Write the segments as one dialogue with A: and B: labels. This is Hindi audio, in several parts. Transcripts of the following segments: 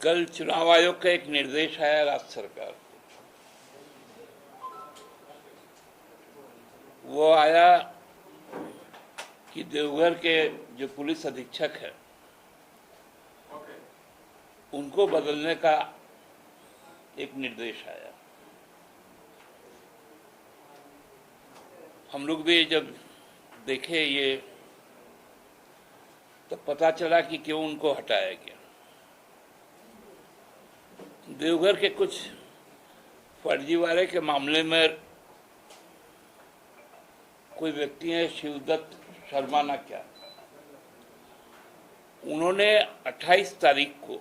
A: कल चुनाव आयोग का एक निर्देश आया राज्य सरकार को। वो आया कि देवघर के जो पुलिस अधीक्षक है उनको बदलने का एक निर्देश आया। हम लोग भी जब देखे ये तो पता चला कि क्यों उनको हटाया गया। देवघर के कुछ फर्जीवाड़े के मामले में कोई व्यक्ति है शिवदत्त शर्मा ना क्या, उन्होंने 28 तारीख को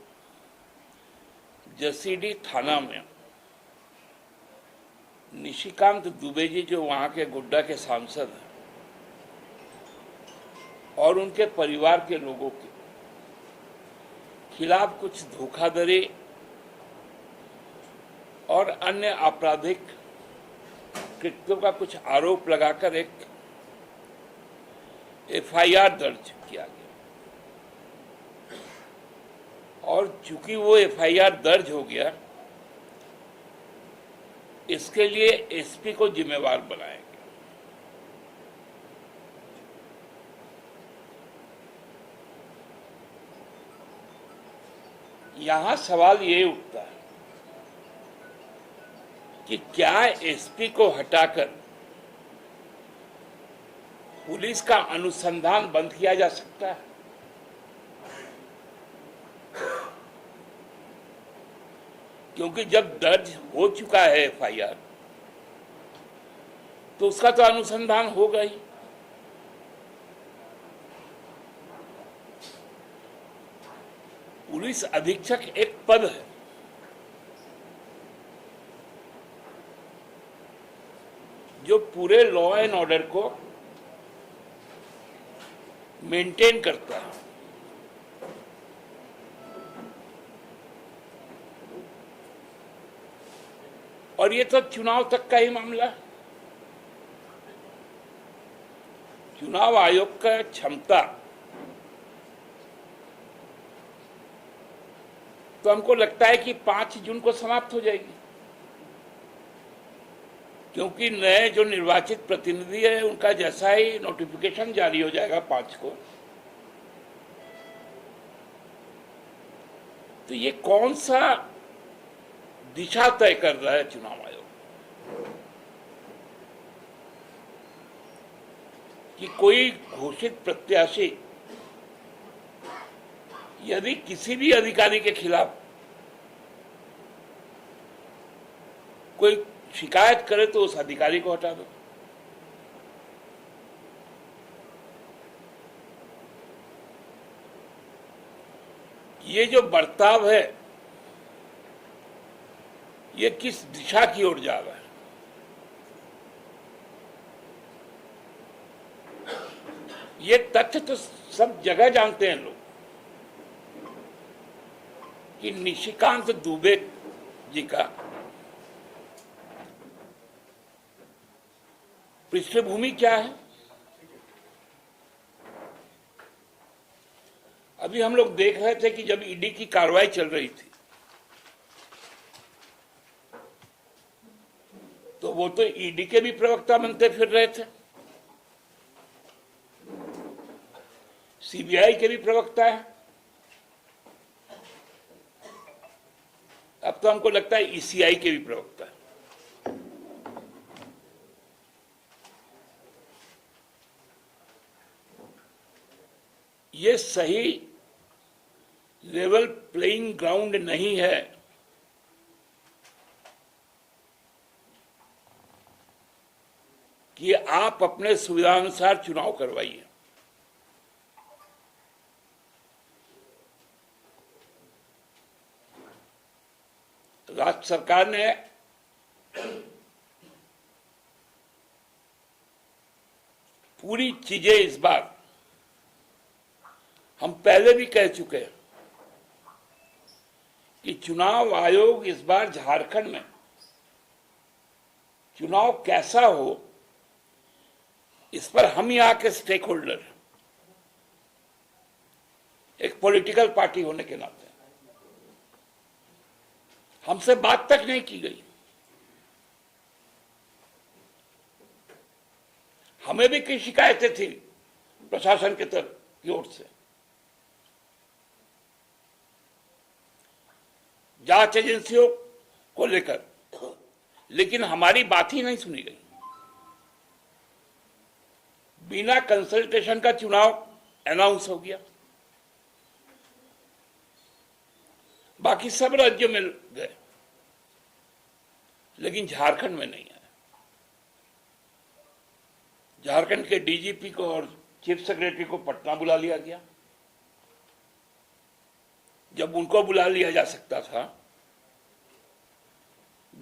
A: जसीडी थाना में निशिकांत दुबे जी जो वहां के गोड्डा के सांसद हैं और उनके परिवार के लोगों के खिलाफ कुछ धोखाधड़ी और अन्य आपराधिक कृत्यों का कुछ आरोप लगाकर एक एफआईआर दर्ज किया गया। और चूंकि वो एफआईआर दर्ज हो गया, इसके लिए एसपी को जिम्मेवार बनाया गया। यहां सवाल ये उठता है कि क्या एसपी को हटाकर पुलिस का अनुसंधान बंद किया जा सकता है? क्योंकि जब दर्ज हो चुका है एफआईआर तो उसका तो अनुसंधान होगा ही। पुलिस अधीक्षक एक पद है, जो पूरे लॉ एंड ऑर्डर को मेंटेन करता है। और ये तो चुनाव तक का ही मामला है। चुनाव आयोग का क्षमता तो हमको लगता है कि 5 जून को समाप्त हो जाएगी, क्योंकि नए जो निर्वाचित प्रतिनिधि है उनका जैसा ही नोटिफिकेशन जारी हो जाएगा 5 को, तो ये कौन सा दिशा तय कर रहा है चुनाव आयोग कि कोई घोषित प्रत्याशी यदि किसी भी अधिकारी के खिलाफ कोई शिकायत करे तो उस अधिकारी को हटा दो। ये जो बर्ताव है ये किस दिशा की ओर जा रहा है? ये तथ्य तो सब जगह जानते हैं लोग कि निशिकांत दुबे जी का पृष्ठभूमि क्या है। अभी हम लोग देख रहे थे कि जब ईडी की कार्रवाई चल रही थी तो वो तो ईडी के भी प्रवक्ता बनते फिर रहे थे, सीबीआई के भी प्रवक्ता है, अब तो हमको लगता है ईसीआई के भी प्रवक्ता है। ये सही लेवल प्लेइंग ग्राउंड नहीं है कि आप अपने सुविधानुसार चुनाव करवाइए। राज्य सरकार ने पूरी चीजें इस बार, हम पहले भी कह चुके हैं कि चुनाव आयोग इस बार झारखंड में चुनाव कैसा हो इस पर हम यहाँ के स्टेक होल्डर, एक पॉलिटिकल पार्टी होने के नाते हमसे बात तक नहीं की गई। हमें भी कई शिकायतें थी प्रशासन की तरफ की ओर से, जांच एजेंसियों को लेकर, लेकिन हमारी बात ही नहीं सुनी गई। बिना कंसल्टेशन का चुनाव अनाउंस हो गया, बाकी सब राज्यों में गए, लेकिन झारखंड में नहीं आया। झारखंड के डीजीपी को और चीफ सेक्रेटरी को पटना बुला लिया गया। जब उनको बुला लिया जा सकता था,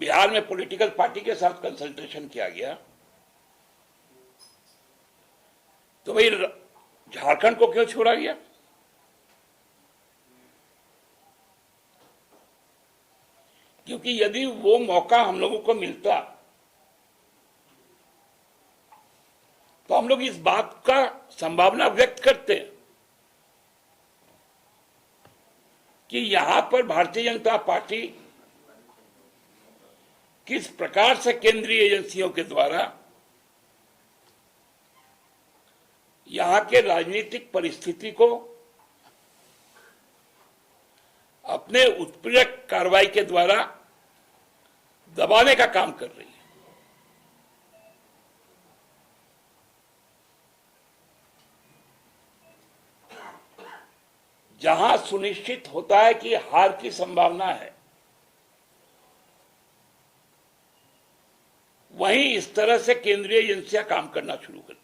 A: बिहार में पॉलिटिकल पार्टी के साथ कंसल्टेशन किया गया, तो भाई झारखंड को क्यों छोड़ा गया? क्योंकि यदि वो मौका हम लोगों को मिलता तो हम लोग इस बात का संभावना व्यक्त करते कि यहां पर भारतीय जनता पार्टी किस प्रकार से केंद्रीय एजेंसियों के द्वारा यहां के राजनीतिक परिस्थिति को अपने उत्पीड़क कार्रवाई के द्वारा दबाने का काम कर रही है। जहां सुनिश्चित होता है कि हार की संभावना है, वहीं इस तरह से केंद्रीय एजेंसियां काम करना शुरू करती है।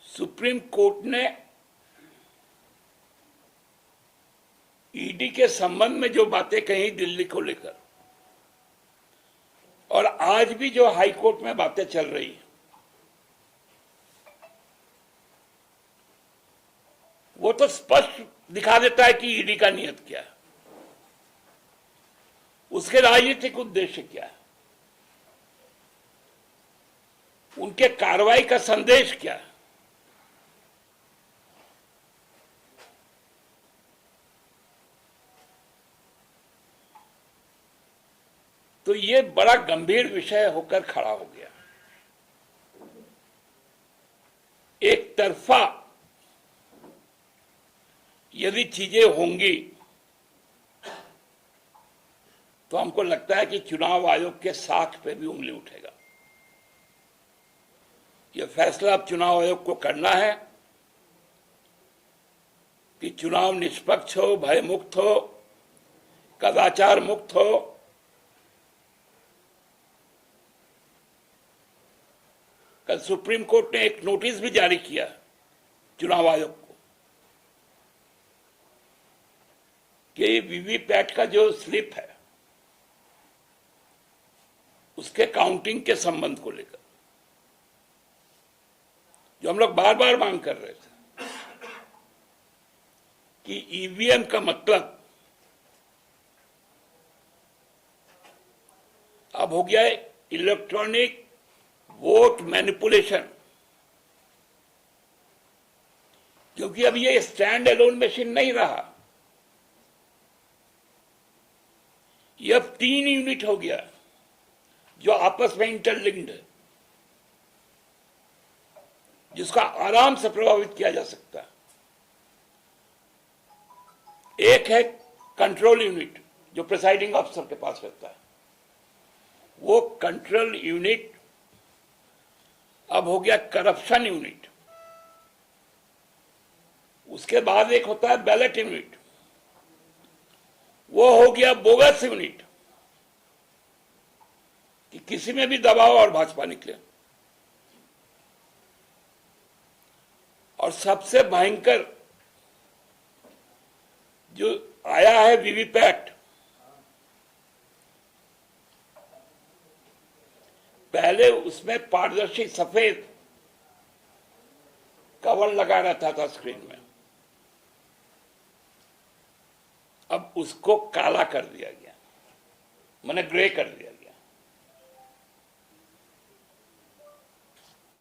A: सुप्रीम कोर्ट ने ईडी के संबंध में जो बातें कही दिल्ली को लेकर, और आज भी जो हाई कोर्ट में बातें चल रही हैं, वो तो स्पष्ट दिखा देता है कि ईडी का नियत क्या है, उसके राजनीतिक उद्देश्य क्या है, उनके कार्रवाई का संदेश क्या है। तो ये बड़ा गंभीर विषय होकर खड़ा हो गया। एक तरफा यदि चीजें होंगी तो हमको लगता है कि चुनाव आयोग के साख पे भी उंगली उठेगा। यह फैसला अब चुनाव आयोग को करना है कि चुनाव निष्पक्ष हो, भयमुक्त हो, कदाचार मुक्त हो। कल सुप्रीम कोर्ट ने एक नोटिस भी जारी किया चुनाव आयोग को कि वीवीपैट का जो स्लिप है उसके काउंटिंग के संबंध को लेकर, जो हम लोग बार बार मांग कर रहे थे कि ईवीएम का मतलब अब हो गया है इलेक्ट्रॉनिक वोट मैनिपुलेशन, क्योंकि अब ये स्टैंड एलोन मशीन नहीं रहा, ये अब 3 यूनिट हो गया जो आपस में इंटरलिंक्ड है, जिसका आराम से प्रभावित किया जा सकता है। एक है कंट्रोल यूनिट जो प्रिसाइडिंग ऑफिसर के पास रहता है, वो कंट्रोल यूनिट अब हो गया करप्शन यूनिट। उसके बाद एक होता है बैलेट यूनिट, वो हो गया बोगस यूनिट कि किसी में भी दबाव और भाजपा निकले। और सबसे भयंकर जो आया है वीवीपैट, पहले उसमें पारदर्शी सफेद कवर लगा रहता था स्क्रीन में, अब उसको काला कर दिया गया, माने ग्रे कर दिया गया।